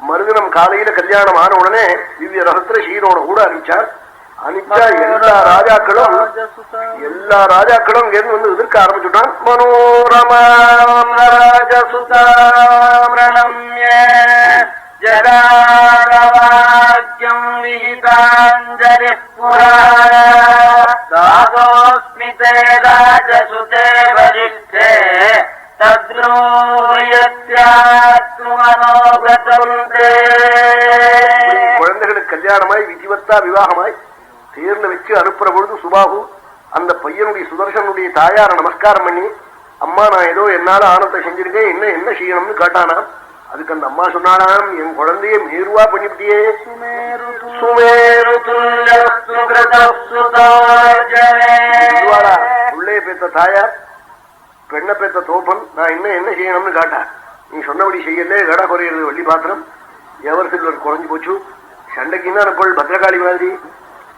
மறுதினம் காலையில கல்யாணம் ஆன உடனே திவ்ய ரகத்துல ஷீரோட கூட அனுப்பிச்சார். அனுப்பிச்சா எல்லா ராஜாக்களும் இங்கிருந்து வந்து எதிர்க்க ஆரம்பிச்சுட்டான். மனோரமாம் ராஜசுதாம்ரணம்ய ஜடாரவாக்யம் விஹிதாஞ்சலி புராணோஸ்மிதே ராஜசுதே வரிஷ்டே குழந்தைகளுக்கு கல்யாணமாய் விதிவத்தா விவாகமாய் தேர்ல வச்சு அனுப்புற பொழுது சுபாகு அந்த பையனுடைய சுதர்சனுடைய தாயார நமஸ்காரம் பண்ணி, அம்மா நான் ஏதோ என்னால ஆனத்தை செஞ்சிருக்கேன், என்ன என்ன செய்யணும்னு கேட்டானாம். அதுக்கு அந்த அம்மா சொன்னானாம், என் குழந்தைய மேருவா பண்ணிவிட்டியே, உள்ளே பெத்த தாயார் பெண்ணை பெத்த தோப்பன், நான் இன்னும் என்ன செய்யணும்னு காட்டா. நீ சொன்னபடி செய்யல, கடை குறையிறது வள்ளி பாத்திரம், எவர் சில்வர் குறைஞ்சு போச்சு, சண்டைக்குன்னா பொருள் பத்திரகாளி மாதிரி.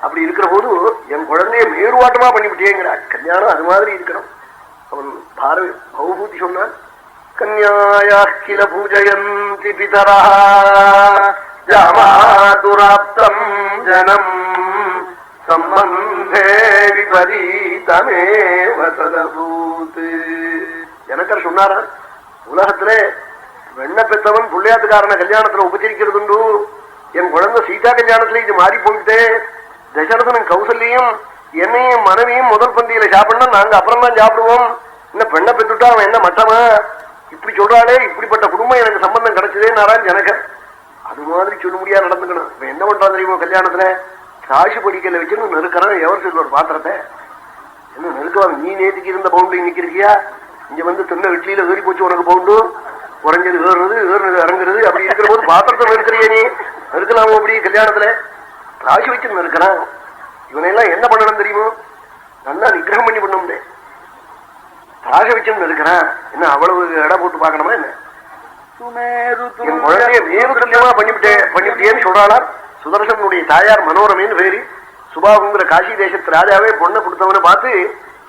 அப்படி இருக்கிற போது என் குழந்தைய மேருவாட்டமா பண்ணிவிட்டேங்கிறாள். கல்யாணம் அது மாதிரி இருக்கணும். அவன் பௌபூதி சொன்னான், கன்யாயாக்கில பூஜயந்தி பிதரா ஜமாதுராப்தம் ஜனம் சம்பந்தே விபரீதமேவ ததபூத். எனக்கர் சொன்னாரா, உலகத்துல வெண்ண பெத்தவன் புள்ளையாத்துக்காரன கல்யாணத்துல உபச்சரிக்கிறது உண்டு. என் குழந்தை சீதா கல்யாணத்துல இது மாறி போயிட்டு, தசரதனும் கௌசல்யம் என்னையும் மனைவியும் முதல் பந்தியில சாப்பிடணும், நாங்க அப்புறம் தான் சாப்பிடுவோம், இன்னும் பெண்ணை பெத்துட்டா அவன் என்ன மட்டமா, இப்படி சொல்றாளே, இப்படிப்பட்ட குடும்பம் எனக்கு சம்பந்தம் கிடைச்சதே நாரான் ஜனகர். அது மாதிரி சொல்ல முடியாது நடந்துக்கணும். இப்ப என்ன பண்றான் தெரியுமோ, கல்யாணத்துல காசு படிக்கல வச்சுன்னு நெருக்கிறான் எவர் சொல்ற பாத்திரத்தை. என்ன நெருக்குவாங்க, நீ நேற்றுக்கு இருந்த பவுண்டு இன்னைக்கு இருக்கியா, இங்க வந்து தின்ன வெட்டியில ஏறி போச்சு உனக்கு பவுண்டு, குறைஞ்சது ஏறுறது ஏறுறது இறங்குறது, அப்படி இருக்கிற போது பாத்திரத்தை நெருக்கிறிய நீ நெருக்கலாமோ அப்படி கல்யாணத்துல ராசி வச்சு நெருக்கிறான். இவனையெல்லாம் என்ன பண்ணணும் தெரியுமோ, நல்லா நிகிரகம் பண்ணி பண்ண முடியாது. ராச வச்சு நெருக்கிறான், என்ன அவ்வளவு இட போட்டு பாக்கணுமா என்ன, என் குழந்தைய வேறு கல்யாணமா பண்ணிவிட்டேன்னு சொல்றாளா. சுதர்சனுடைய தாயார் மனோரமேன்னு பேரு. சுபாகுங்கிற காசி தேசத்து ராஜாவே பொண்ணை கொடுத்தவனை பார்த்து,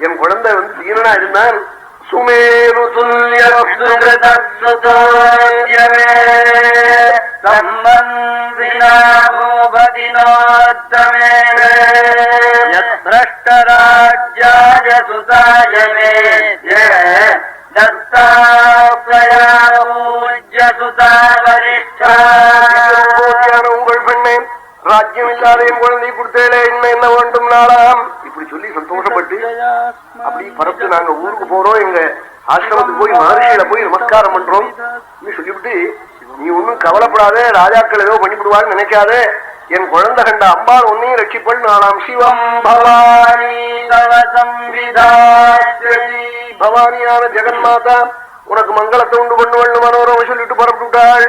என் குழந்தை வந்து தீனனா இருந்தான், சுமேரு உங்கள் பெண்ணே, ராஜ்யம் இல்லாத என் குழந்தை கொடுத்தேலே, இன்னும் என்ன வேண்டும் நாளாம், இப்படி சொல்லி சந்தோஷப்பட்டு அப்படி பரப்பு நாங்க ஊருக்கு போறோம், எங்க ஆசிரமத்துக்கு போய் மகர்ஷியில போய் நமஸ்காரம் பண்றோம் சொல்லிவிட்டு, நீ ஒன்னும் கவலைப்படாத, ராஜாக்கள் ஏதோ பண்ணிவிடுவான்னு நினைக்காத, என் குழந்தை கண்ட அம்பாள் ஒன்னையும் ரட்சிப்பள், நாளாம் சிவம் பவானி பவானியான ஜெகன்மாதா உனக்கு மங்களத்தை உண்டு பண்ணுவள் மனோரம சொல்லிட்டு புறப்பட்டுட்டாள்.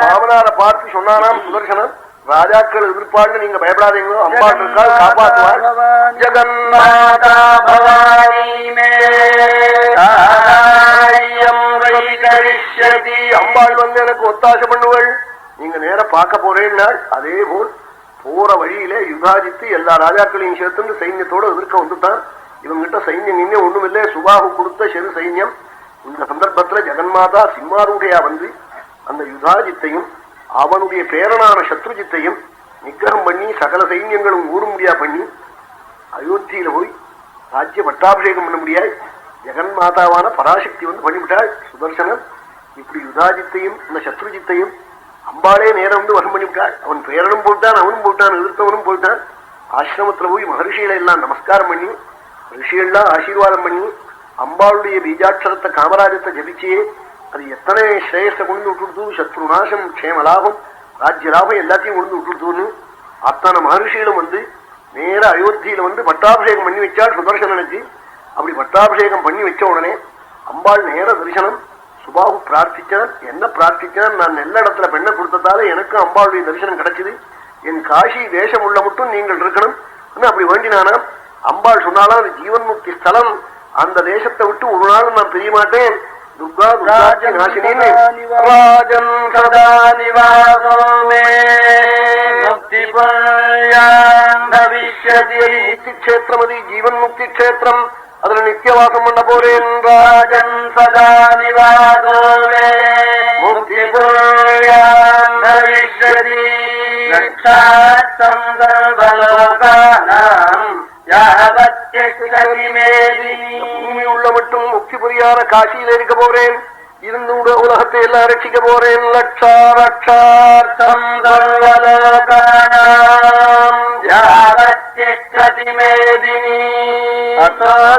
மாமனார பார்த்து சொன்னானாம் சுதர்சனன், ராஜாக்கள் எதிர்ப்பாள்னு நீங்க பயப்படாதீங்களோ, அம்பாள் இருக்காள் காப்பாற்றுவாள். ஜெகன்மாதா பவானி அம்பாள் வந்து எனக்கு ஒத்தாசை பண்ணுவள், நீங்க நேர பார்க்க போறேன்னாள். அதே போல் போற வழியிலே யுதாஜித்து எல்லா ராஜாக்களையும் சேர்த்து சைன்யத்தோட எதிர்க்க வந்துட்டான். இவங்கிட்ட சைன்யம் இன்னும் ஒண்ணுமில்லை, சுபாகு கொடுத்த சிறு சைன்யம். இந்த சந்தர்ப்பத்துல ஜெகன்மாதா சிம்மாரூடையா வந்து அந்த யுதாஜித்தையும் அவனுடைய பேரனான சத்ருஜித்தையும் நிகிரகம் பண்ணி சகல சைன்யங்களும் ஊரும்படியா பண்ணி அயோத்தியில போய் ராஜ்ய பட்டாபிஷேகம் பண்ண முடியாது. ஜெகன்மாதாவான பராசக்தி வந்து பண்ணிவிட்டாள். சுதர்சனன் இப்படி யுதாஜித்தையும் இந்த சத்ருஜித்தையும் அம்பாளே நேரம் வந்து வசம் பண்ணிவிட்டாள். அவன் பேரனும் போட்டான், அவனும் போட்டான், எதிர்த்தவனும் போட்டான். ஆசிரமத்துல போய் மகர்ஷிகளை எல்லாம் நமஸ்காரம் பண்ணி ரிஷிகள்லாம் ஆசீர்வாதம் பண்ணி அம்பாளுடைய பீஜாட்சரத்தை காமராஜத்தை ஜபிச்சே அது எத்தனை ஸ்ரேயஸை கொண்டு விட்டுடுத்து, சத்ருநாசம் க்ஷேமலாபம் ராஜ்யலாபம் எல்லாத்தையும் கொண்டு விட்டுடுத்துன்னு அத்தனை மகர்ஷிகளும் வந்து நேர அயோத்தியில வந்து பட்டாபிஷேகம் பண்ணி வச்சாள் சுதர்சனனுக்கு. அப்படி பட்டாபிஷேகம் பண்ணி வச்ச உடனே அம்பாள் நேர தரிசனம். சுபாகு பிரார்த்திச்சான். என்ன பிரார்த்திச்சான், நான் நல்ல இடத்துல பெண்ணை கொடுத்ததால எனக்கு அம்பாளுடைய தரிசனம் கிடைச்சது, என் காசி தேசம் உள்ள மட்டும் நீங்கள் இருக்கணும் அப்படி வேண்டினானா. அம்பாள் சொன்னாலும் அது ஜீவன் முக்தி ஸ்தலம், அந்த தேசத்தை விட்டு ஒரு நாள் நான் பிரிய மாட்டேன், துர்கா துர்காட்சி நாசினி ராஜன் சதா நிவாசோ மே முக்தி முக்தி கஷேத்திரம் அது ஜீவன் முக்தி கஷேத்திரம். அதுல நித்தியவாசம் பண்ண போறேன். ராஜன் சதா நிவாசோ மே முக்தி பூமி உள்ள மட்டும் முக்தி புரியாத காசியில இருக்க போறேன். இருந்து உலகத்தை எல்லாம் ரட்சிக்க போறேன். லட்சா ரட்சார்த்தம் மேதினி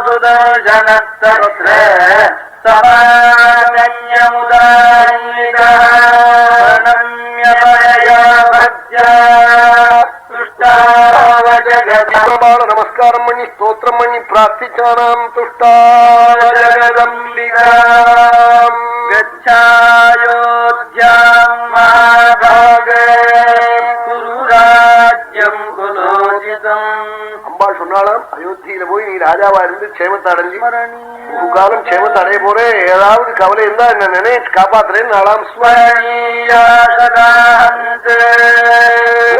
சுதர்சனஸ்திர நமஸ்காரம் பண்ணி ஸ்தோத்திரம் பண்ணி பிரார்த்திச்சானாம். துஷ்டாவஜகதம்பிகாம் கச்சாயோத்யாம் மகாபாகம் குருராஜ்யம் குலோஜிதம். அம்பாள் சொன்னாலாம், அயோத்தியில போய் நீ ராஜாவா இருந்து க்ஷேமத்தை அடைஞ்சி ஒரு காலம் க்ஷேமத்தை அடைய போறேன். ஏதாவது கவலை இருந்தா என்ன நினைச்சு காப்பாத்துறேன்னு நாளாம்.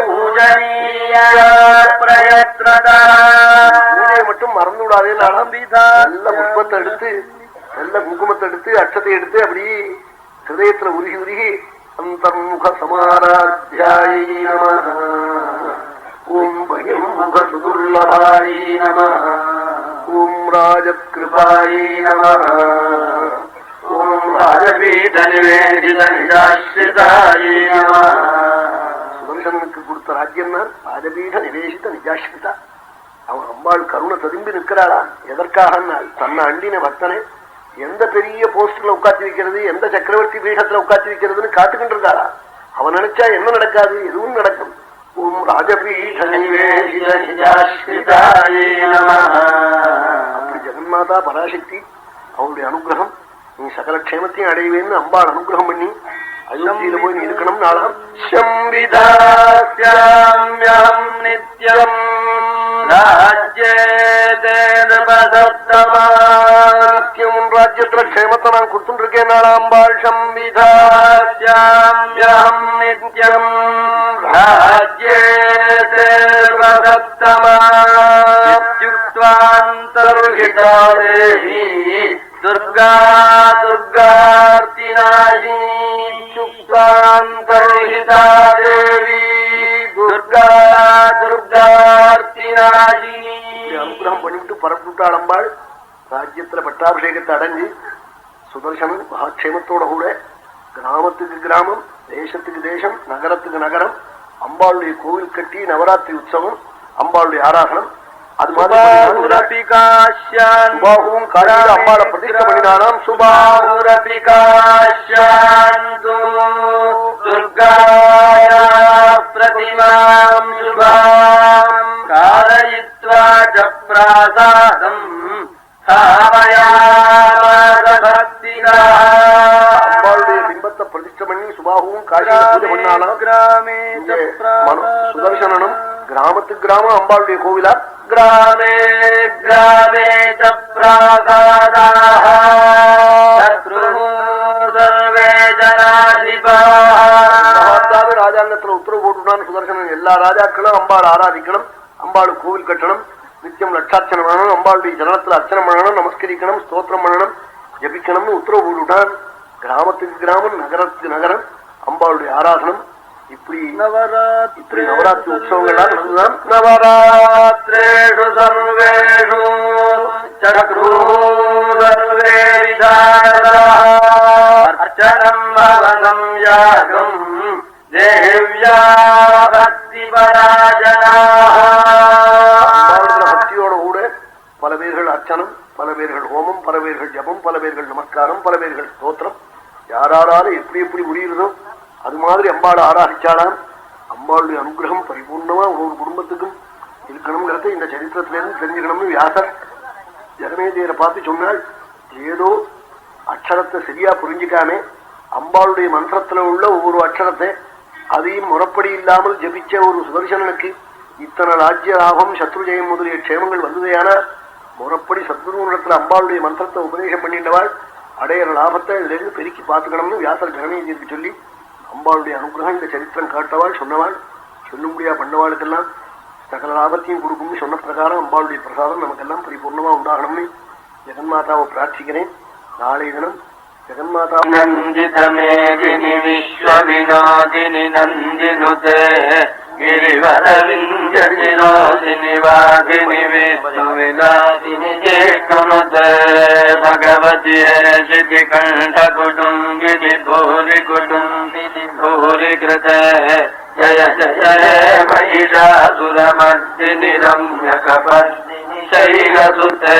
பூஜையை மட்டும் மறந்து விடாதே நாளாம். நல்ல புஷ்பத்தை எடுத்து நல்ல குங்குமத்தை எடுத்து அட்சத்தை எடுத்து அப்படி ஹிருதயத்துல உருகி உருகி அந்தர்முக சமாராத்யாயை நமஹ ஓம் பயம் முக சுதுர்லபாயை நமஹ ஓம் ராஜகிருபாயை நமஹ ஓம் ராஜபீட நிவேதித நிஜாஸ்ரிதாயை நமஹ. சுதர்சனுக்கு கொடுத்த ராஜ்யம் தான் ராஜபீட நிவேசித நிஜாஸ்ரிதா. அவன் அம்பாள் கருணை ததும்பி நிற்கிறாளா? எதற்காக? தன்னை அண்டின பக்தனை எந்த பெரிய போஸ்ட்ல உட்காந்து வைக்கிறது, எந்த சக்கரவர்த்தி பீடத்துல உட்காந்து வைக்கிறதுன்னு காத்துக்கிட்டு இருக்காளா? அவன் நினைச்சா என்ன நடக்காது? எதுவும் நடக்கும். ஓம் ராஜபீட நிவேசித நிஜாஸ்ரிதாயை நமஹ. அப்படி ஜெகன்மாதா பராசக்தி அவனுடைய அனுகிரகம் நீ சகல க்ஷேமத்தையும் அடைவேன்னு அம்பாள் அனுகிரகம் பண்ணி அயோத்தியில போய் நீ இருக்கணும். நாளாம் சம்பிதாஸ்யாம்யம் நித்யம் நித்தியம் ராஜ்யத்துல க்ஷேமத்தை நான் கொடுத்துட்டு இருக்கேன். நாளாம்பாள் சம்பிதாஸ்யாம்யம் நித்யம் ராஜ்யேதர்ஹிதாதேவி துர்கா துர்கார்த்திநாசினி துர்கா துர்கார்த்திநாசினி. அனுகிரகம் பண்ணிவிட்டு பரப்பிவிட்டாள் அம்பாள். ராஜ்யத்துல பட்டாபிஷேகத்தை அடைஞ்சு சுதர்சனன் மகாட்சேமத்தோட கூட கிராமத்துக்கு கிராமம், தேசத்துக்கு தேசம், நகரத்துக்கு நகரம் அம்பாளுடைய கோவில் கட்டி நவராத்திரி உற்சவம், அம்பாளுடைய ஆராதனம். அது மாதிரி அம்பாளை பிரதிஷ்டை பண்ணினானாம். சுபாபுரபிகாஷாந்து துர்காயா பிரதிமாம் சுபாம் காரயித்வா ச ப்ராசாதம் ஸ்தாபயாம அம்பாளுடைய பிம்பத்தை பிரதிஷ்டை பண்ணி சுபாவும் காசியில பூஜை பண்ணானாம். சுதர்சனனும் கிராமத்துக்கு கிராமம் அம்பாளுடைய கோவிலா. கிராமே கிராமே ராஜாங்கத்துல உத்தரவு போட்டுட்டான் சுதர்சனன். எல்லா ராஜாக்களும் அம்பாள் ஆராதிக்கணும், அம்பாளு கோவில் கட்டணும், நித்தியம் லட்சார்ச்சனை பண்ணணும், அம்பாளுடைய ஜனனத்துல அர்ச்சனை பண்ணணும், நமஸ்கரிக்கணும், ஸ்தோத்திரம் பண்ணணும், ஜபிக்கணும்னு உத்தரவு போட்டுட்டான். கிராமத்துக்கு கிராமம், நகரத்துக்கு நகரம் அம்பாளுடைய ஆராதனம். இப்படி நவராத்திரி உற்சவங்கள்லாம் நடந்துதான். நவராத்திரேஷு சர்வேஷு சக்ரு சர்வே விதானம் பவனம் யாகம் தேவ்யா பக்தி பக்தியோட கூட பல பேர்கள் அர்ச்சனம், பல பேர்கள் ஹோமம், பல பேர்கள் ஜபம், பல பேர்கள் நமஸ்காரம், பல பேர்கள் ஸ்தோத்திரம். யாரால எப்படி எப்படி முடியுறதோ அது மாதிரி அம்பாளை ஆராதிச்சாலாம். அம்பாளுடைய அனுகிரகம் பரிபூர்ணமா ஒரு குடும்பத்துக்கும் இருக்கணுங்கிறத இந்த சரித்திரத்திலிருந்து தெரிஞ்சுக்கணும்னு வியாசர் ஜனமேஜயரை பார்த்து சொன்னாள். ஏதோ அக்ஷரத்தை சரியா புரிஞ்சுக்காம அம்பாளுடைய மந்திரத்துல உள்ள ஒவ்வொரு அக்ஷரத்தை அதையும் முறப்படி இல்லாமல் ஜபிச்ச ஒரு சுதர்சனனுக்கு இத்தனை ராஜ்ய லாபம், சத்ரு ஜெயம் முதலிய க்ஷேமங்கள் வந்ததையான முறப்படி சத்குருவனிடத்துல அம்பாளுடைய மந்திரத்தை உபதேசம் பண்ணிட்டவாள் அடையிற லாபத்தை இதுல இருந்து பெருக்கி பார்த்துக்கணும்னு வியாசர் ஜனமேஜிக்கு சொல்லி அம்பாளுடைய அனுகிரகம் இந்த சரித்திரம் காட்டவாள் சொன்னவாள் சொல்லும்படியா பண்ணவாளுக்கெல்லாம் சகல லாபத்தையும் கொடுக்கும்னு சொன்ன பிரகாரம் அம்பாளுடைய பிரசாதம் நமக்கெல்லாம் பரிபூர்ணமா உண்டாகணும்னு ஜெகன்மாதாவை பிரார்த்திக்கிறேன். நாளை தினம் ஜெகன்மாதா நந்திதமேதினி விஸ்வவினோதினி நந்தினுதே गिरिवरविंजनिरोधिनि वादिनि विष्णुविलासिनि जेष्णुनुते भगवति शिति कंठकुटुम्बिनि भूरि कुटुम्बिनि भूरि कृते जय जय महिषासुरमर्दिनि रम्यकपर्दिनि शैलसुते.